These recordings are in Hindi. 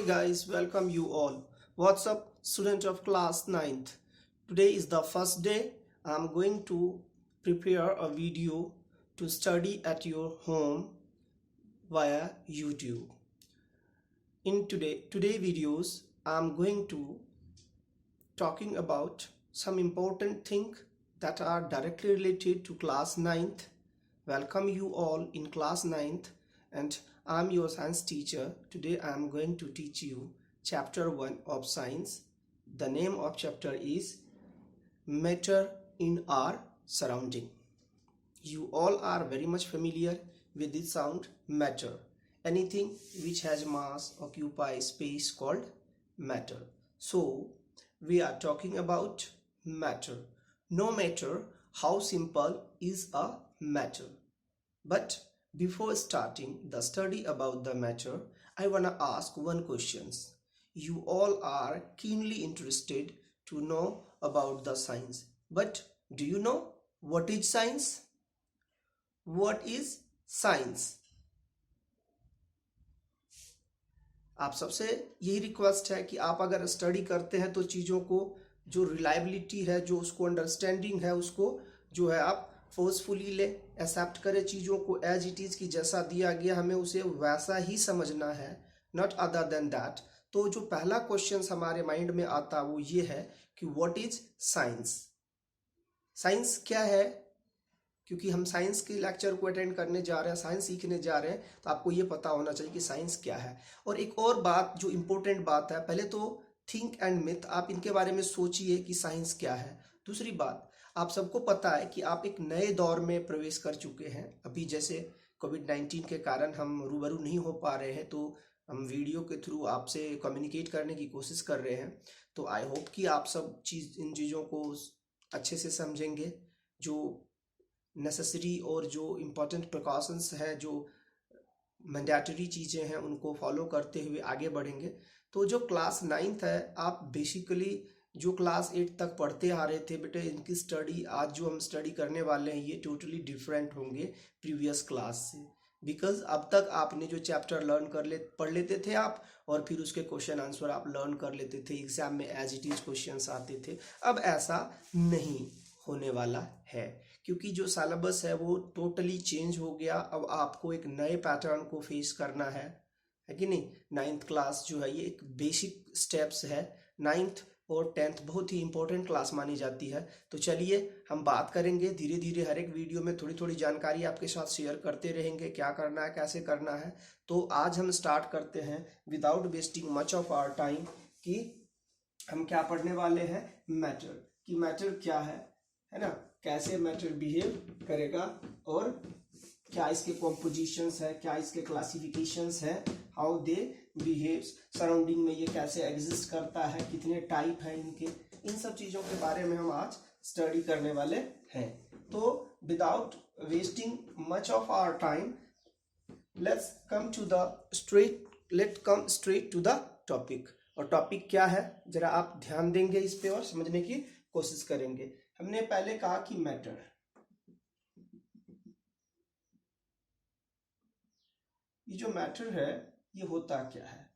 Hey guys, welcome you all. What's up, student of class ninth? Today is the first day. I'm going to prepare a video to study at your home via YouTube. In today videos, I'm going to talking about some important things that are directly related to class ninth. Welcome you all in class ninth, and I'm your science teacher. Today I'm going to teach you chapter 1 of science. The name of chapter is Matter in Our Surrounding. You all are very much familiar with this sound, matter. Anything which has mass occupies space called matter. So we are talking about matter. No matter how simple is a matter. But before starting the study about the matter, I wanna ask one question. You all are keenly interested to know about the science. But do you know what is science? What is science? आप सबसे यही रिक्वेस्ट है कि आप अगर स्टडी करते हैं तो चीज़ों को जो रिलायबिलिटी है, जो उसको अंडरस्टैंडिंग है, उसको जो है आप फोर्सफुली ले, एक्सेप्ट करें चीज़ों को एज इट इज़ की जैसा दिया गया हमें उसे वैसा ही समझना है, नॉट अदर देन दैट। तो जो पहला क्वेश्चन हमारे माइंड में आता वो ये है कि व्हाट इज साइंस। साइंस क्या है? क्योंकि हम साइंस के लेक्चर को अटेंड करने जा रहे हैं, साइंस सीखने जा रहे हैं, तो आपको ये पता होना चाहिए कि साइंस क्या है। और एक और बात जो इम्पोर्टेंट बात है, पहले तो थिंक एंड मिथ, आप इनके बारे में सोचिए कि साइंस क्या है। दूसरी बात, आप सबको पता है कि आप एक नए दौर में प्रवेश कर चुके हैं। अभी जैसे कोविड-19 के कारण हम रूबरू नहीं हो पा रहे हैं, तो हम वीडियो के थ्रू आपसे कम्युनिकेट करने की कोशिश कर रहे हैं। तो आई होप कि आप सब इन चीज़ों को अच्छे से समझेंगे, जो नेसेसरी और जो इम्पोर्टेंट प्रिकॉशंस है, जो मैंडेटरी चीज़ें हैं, उनको फॉलो करते हुए आगे बढ़ेंगे। तो जो क्लास नाइन्थ है, आप बेसिकली जो क्लास 8 तक पढ़ते आ रहे थे बेटे, इनकी स्टडी आज जो हम स्टडी करने वाले हैं ये टोटली डिफरेंट होंगे प्रीवियस क्लास से। बिकॉज अब तक आपने जो चैप्टर पढ़ लेते थे आप, और फिर उसके क्वेश्चन आंसर आप लर्न कर लेते थे, एग्जाम में एज इट इज क्वेश्चंस आते थे। अब ऐसा नहीं होने वाला है, क्योंकि जो सिलेबस है वो टोटली चेंज हो गया। अब आपको एक नए पैटर्न को फेस करना है कि नहीं। नाइन्थ क्लास जो है ये एक बेसिक स्टेप्स है। नाइन्थ और 10th बहुत ही इंपॉर्टेंट क्लास मानी जाती है। तो चलिए हम बात करेंगे धीरे धीरे, हर एक वीडियो में थोड़ी थोड़ी जानकारी आपके साथ शेयर करते रहेंगे, क्या करना है, कैसे करना है। तो आज हम स्टार्ट करते हैं without wasting much of our time कि हम क्या पढ़ने वाले हैं, मैटर। कि मैटर क्या है ना, कैसे मैटर बिहेव करेगा, और क्या इसके कॉम्पोजिशंस है, क्या इसके क्लासिफिकेशंस है, हाउ दे बिहेव, सराउंडिंग में ये कैसे एग्जिस्ट करता है, कितने टाइप हैं इनके, इन सब चीज़ों के बारे में हम आज स्टडी करने वाले हैं। तो without wasting much of our time, let's come straight to the topic. और टॉपिक क्या है, जरा आप ध्यान देंगे इस पे और समझने की कोशिश करेंगे। हमने पहले कहा कि मैटर, ये जो मैटर है ये होता क्या है।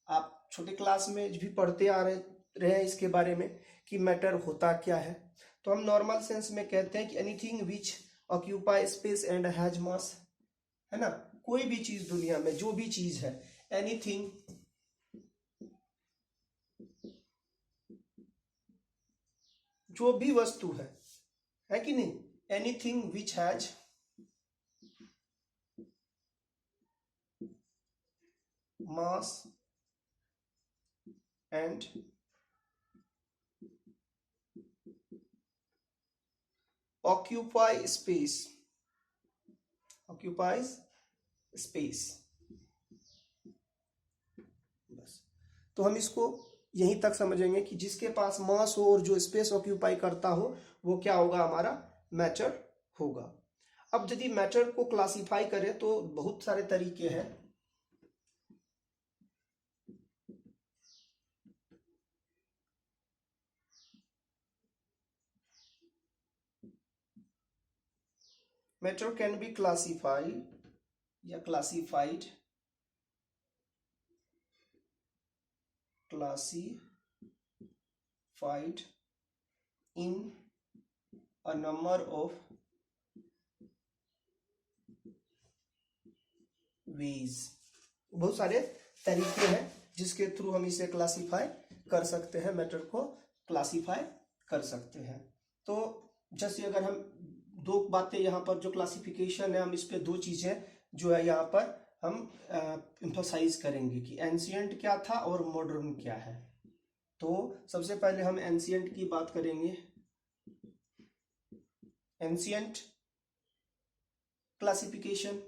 आप छोटे क्लास में भी पढ़ते आ रहे हैं इसके बारे में कि मैटर होता क्या है। तो हम नॉर्मल सेंस में कहते हैं कि anything which occupy space and has मास, है ना। कोई भी चीज दुनिया में, जो भी चीज है, एनीथिंग जो भी वस्तु है कि नहीं, anything which has mass and occupies space। बस, तो हम इसको यहीं तक समझेंगे कि जिसके पास मास हो और जो स्पेस ऑक्यूपाई करता हो वो क्या होगा, हमारा मैटर होगा। अब यदि मैटर को क्लासिफाई करें तो बहुत सारे तरीके हैं। Matter can be classified classified in a number of ways। बहुत सारे तरीके हैं जिसके थ्रू हम इसे क्लासिफाई कर सकते हैं, मैटर को क्लासिफाई कर सकते हैं। तो जैसे अगर हम दो बातें यहाँ पर जो क्लासिफिकेशन है, हम इस पे दो चीजें जो है यहाँ पर हम एम्फसाइज करेंगे कि एंशियंट क्या था और मॉडर्न क्या है। तो सबसे पहले हम एंशियंट की बात करेंगे। एंशियंट क्लासिफिकेशन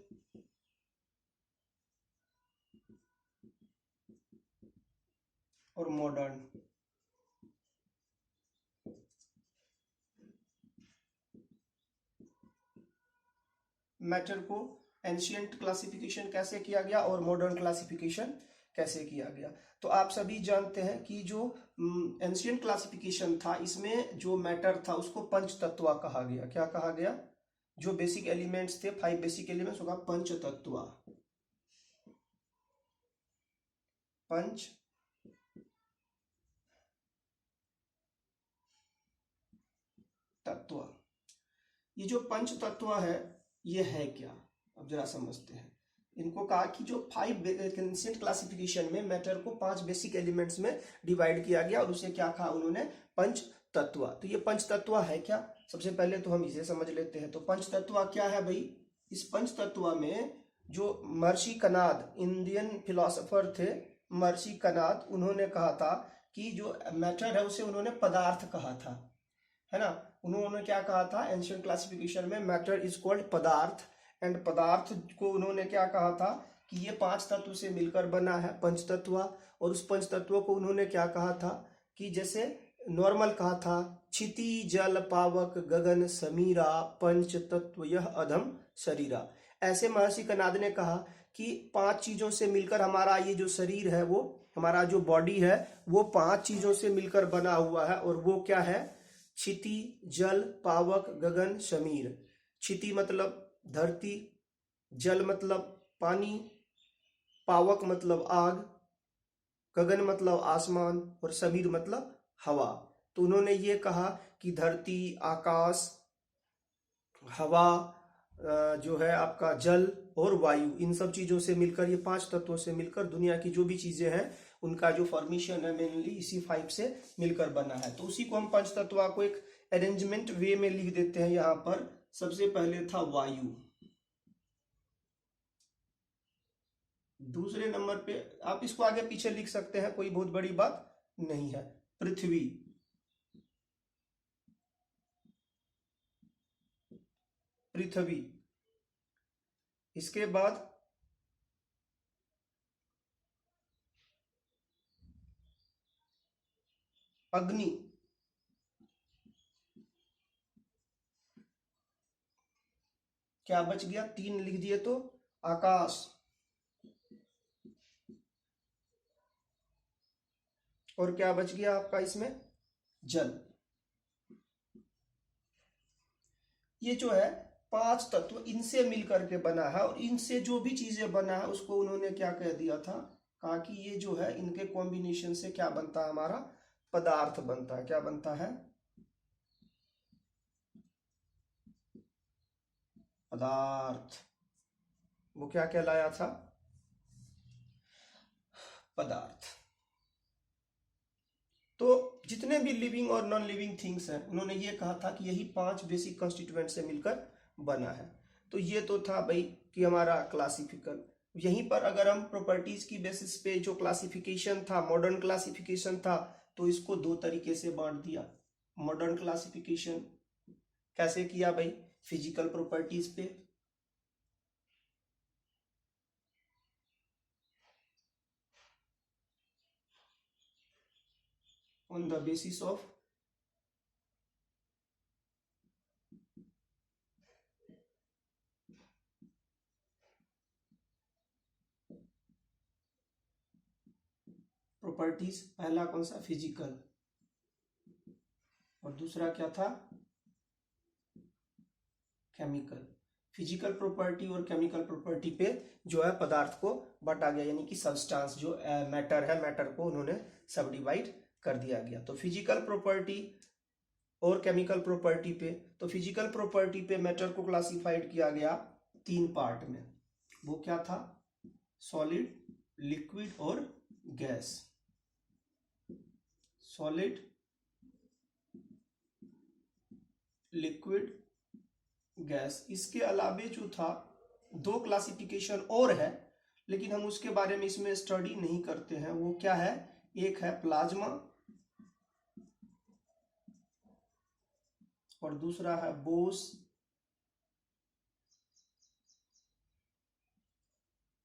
और मॉडर्न। मैटर को एंशियंट क्लासिफिकेशन कैसे किया गया और मॉडर्न क्लासिफिकेशन कैसे किया गया। तो आप सभी जानते हैं कि जो एंशियंट क्लासिफिकेशन था, इसमें जो मैटर था उसको पंच तत्व कहा गया। क्या कहा गया? जो बेसिक एलिमेंट्स थे, 5 बेसिक एलिमेंट्स, होगा पंच तत्व। पंच तत्व। ये जो पंच तत्व है ये है क्या, अब जरा समझते हैं। इनको कहा कि जो 5 एंशियंट क्लासिफिकेशन में मैटर को 5 बेसिक एलिमेंट्स में डिवाइड किया गया और उसे क्या कहा उन्होंने? पंच तत्व। तो ये पंच तत्व है क्या? सबसे पहले तो हम इसे समझ लेते हैं। तो पंच तत्व क्या है भाई? इस पंच तत्व में जो महर्षि कणाद, इंडियन फिलोसोफर थे महर्षि कणाद, उन्होंने कहा था कि जो मैटर है उसे उन्होंने पदार्थ कहा था, है ना। उन्होंने क्या कहा था एंशियंट क्लासिफिकेशन में? मैटर इज कॉल्ड पदार्थ। एंड पदार्थ को उन्होंने क्या कहा था कि ये 5 तत्व से मिलकर बना है पंच तत्व। और उस पंच तत्व को उन्होंने क्या कहा था कि जैसे नॉर्मल कहा था, क्षिति जल पावक गगन समीरा पंच तत्व यह अधम शरीरा। ऐसे महर्षि कणाद ने कहा कि 5 चीजों से मिलकर हमारा ये जो शरीर है, वो हमारा जो बॉडी है वो 5 चीजों से मिलकर बना हुआ है। और वो क्या है? क्षिति जल पावक गगन समीर। क्षिति मतलब धरती, जल मतलब पानी, पावक मतलब आग, गगन मतलब आसमान और समीर मतलब हवा। तो उन्होंने ये कहा कि धरती, आकाश, हवा, जो है आपका जल और वायु, इन सब चीजों से मिलकर, ये 5 तत्वों से मिलकर दुनिया की जो भी चीजें हैं उनका जो फॉर्मेशन है मेनली इसी 5 से मिलकर बना है। तो उसी को हम पंच तत्व को एक अरेंजमेंट वे में लिख देते हैं यहाँ पर। सबसे पहले था वायु, दूसरे नंबर पे आप इसको आगे पीछे लिख सकते हैं, कोई बहुत बड़ी बात नहीं है, पृथ्वी। पृथ्वी। इसके बाद अग्नि। क्या बच गया? 3 लिख दिए तो आकाश। और क्या बच गया आपका इसमें? जल। ये जो है 5 तत्व इनसे मिलकर के बना है। और इनसे जो भी चीजें बना है उसको उन्होंने क्या कह दिया था? कहा कि ये जो है इनके कॉम्बिनेशन से क्या बनता है? हमारा पदार्थ बनता है। क्या बनता है? पदार्थ। वो क्या कहलाया था? पदार्थ। तो जितने भी लिविंग और नॉन लिविंग थिंग्स हैं, उन्होंने ये कहा था कि यही 5 बेसिक कंस्टिट्यूएंट से मिलकर बना है। तो ये तो था भाई कि हमारा क्लासिफिकल। यहीं पर अगर हम प्रॉपर्टीज की बेसिस पे जो क्लासिफिकेशन था, मॉडर्न क्लासिफिकेशन था, तो इसको 2 तरीके से बांट दिया। मॉडर्न क्लासिफिकेशन कैसे किया भाई? फिजिकल प्रॉपर्टीज पे, on the basis of properties. पहला कौन सा? फिजिकल। और दूसरा क्या था? केमिकल। फिजिकल प्रॉपर्टी और केमिकल प्रॉपर्टी पे जो है पदार्थ को बांटा गया, यानी कि सब्सटेंस जो मैटर है, मैटर को उन्होंने सब डिवाइड कर दिया गया। तो फिजिकल प्रॉपर्टी और केमिकल प्रॉपर्टी पे, तो फिजिकल प्रॉपर्टी पे मैटर को क्लासिफाइड किया गया 3 पार्ट में। वो क्या था? सॉलिड, लिक्विड और गैस। Solid, liquid, gas. इसके अलावे जो था 2 क्लासिफिकेशन और है, लेकिन हम उसके बारे में इसमें स्टडी नहीं करते हैं। वो क्या है? एक है प्लाज्मा और दूसरा है बोस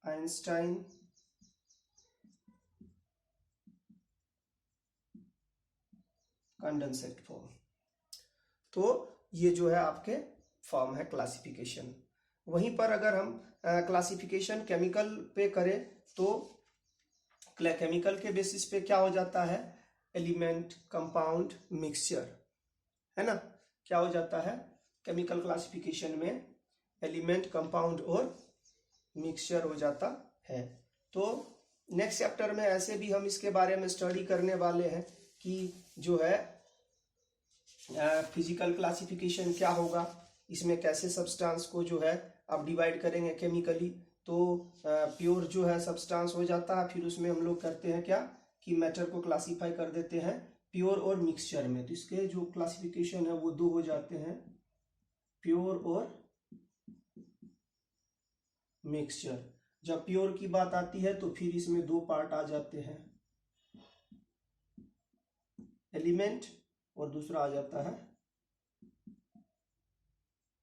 आइंस्टाइन कंडेंसेट फॉर्म। तो ये जो है आपके फॉर्म है क्लासिफिकेशन। वहीं पर अगर हम क्लासिफिकेशन केमिकल पे करें तो केमिकल के बेसिस पे क्या हो जाता है? एलिमेंट, कंपाउंड, मिक्सचर, है ना? क्या हो जाता है केमिकल क्लासिफिकेशन में? एलिमेंट, कंपाउंड और मिक्सचर हो जाता है। तो नेक्स्ट चैप्टर में ऐसे भी हम इसके बारे में स्टडी करने वाले हैं कि जो है फिजिकल क्लासिफिकेशन क्या होगा, इसमें कैसे सब्सटेंस को जो है आप डिवाइड करेंगे केमिकली। तो प्योर जो है सब्सटेंस हो जाता है, फिर उसमें हम लोग करते हैं क्या कि मैटर को क्लासिफाई कर देते हैं प्योर और मिक्सचर में। तो इसके जो क्लासिफिकेशन है वो 2 हो जाते हैं, प्योर और मिक्सचर। जब प्योर की बात आती है तो फिर इसमें 2 पार्ट आ जाते हैं, एलिमेंट और दूसरा आ जाता है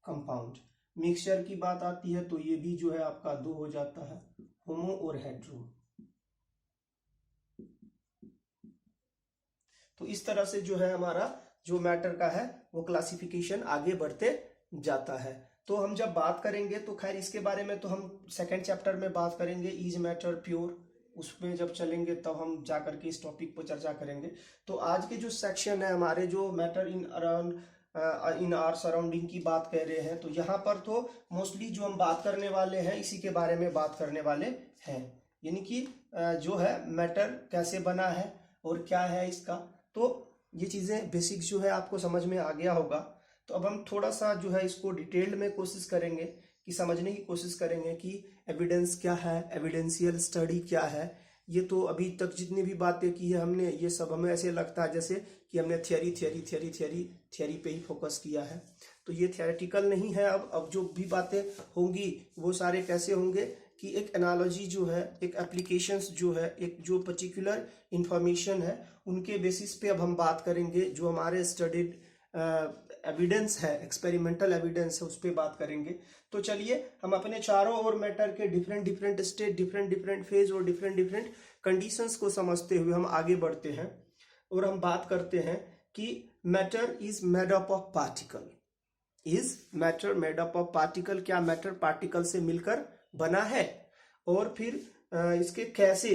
कंपाउंड। मिक्सचर की बात आती है तो ये भी जो है आपका 2 हो जाता है, होमो और हेट्रो। तो इस तरह से जो है हमारा जो मैटर का है वो क्लासिफिकेशन आगे बढ़ते जाता है। तो हम जब बात करेंगे तो खैर इसके बारे में तो हम सेकंड चैप्टर में बात करेंगे, इज मैटर प्योर, उसमें जब चलेंगे तब हम जाकर के इस टॉपिक पर चर्चा करेंगे। तो आज के जो सेक्शन है हमारे, जो matter in around in are surrounding की बात कर रहे हैं, तो यहाँ पर तो मोस्टली जो हम बात करने वाले हैं इसी के बारे में बात करने वाले हैं, यानी कि जो है मैटर कैसे बना है और क्या है इसका। तो ये चीज़ें बेसिक जो है आपको समझ में आ गया होगा। तो अब हम थोड़ा सा जो है इसको डिटेल्ड में कोशिश करेंगे कि समझने की कोशिश करेंगे कि एविडेंस क्या है, एविडेंशियल स्टडी क्या है। ये तो अभी तक जितनी भी बातें की है हमने, ये सब हमें ऐसे लगता है जैसे कि हमने थियरी पे ही फोकस किया है। तो ये थियरेटिकल नहीं है। अब जो भी बातें होंगी वो सारे कैसे होंगे कि एक एनालॉजी जो है, एक एप्लीकेशंस जो है, एक जो पर्टिकुलर इंफॉर्मेशन है, उनके बेसिस पे अब हम बात करेंगे। जो हमारे स्टडीड एविडेंस है, एक्सपेरिमेंटल एविडेंस है, उस पर बात करेंगे। तो चलिए हम अपने चारों ओर मैटर के डिफरेंट स्टेट, डिफरेंट फेज और डिफरेंट कंडीशंस को समझते हुए हम आगे बढ़ते हैं और हम बात करते हैं कि matter is made up of particle. Is matter made up of particle? क्या मैटर पार्टिकल से मिलकर बना है? और फिर इसके कैसे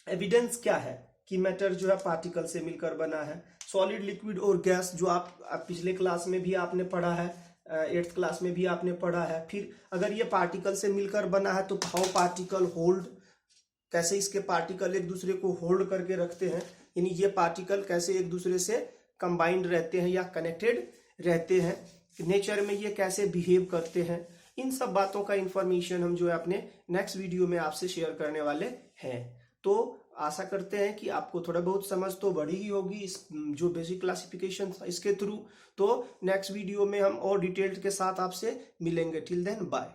एविडेंस क्या है कि मैटर जो है पार्टिकल से मिलकर बना है। सॉलिड, लिक्विड और गैस जो आप पिछले क्लास में भी आपने पढ़ा है, 8th क्लास में भी आपने पढ़ा है। फिर अगर ये पार्टिकल से मिलकर बना है तो हाउ पार्टिकल होल्ड, कैसे इसके पार्टिकल एक दूसरे को होल्ड करके रखते हैं, यानी ये पार्टिकल कैसे एक दूसरे से कंबाइंड रहते हैं या कनेक्टेड रहते हैं, नेचर में ये कैसे बिहेव करते हैं। इन सब बातों का इंफॉर्मेशन हम जो है अपने नेक्स्ट वीडियो में आपसे शेयर करने वाले हैं। तो आशा करते हैं कि आपको थोड़ा बहुत समझ तो बढ़ी ही होगी इस जो बेसिक क्लासिफिकेशन इसके थ्रू। तो नेक्स्ट वीडियो में हम और डिटेल्स के साथ आपसे मिलेंगे। Till then bye.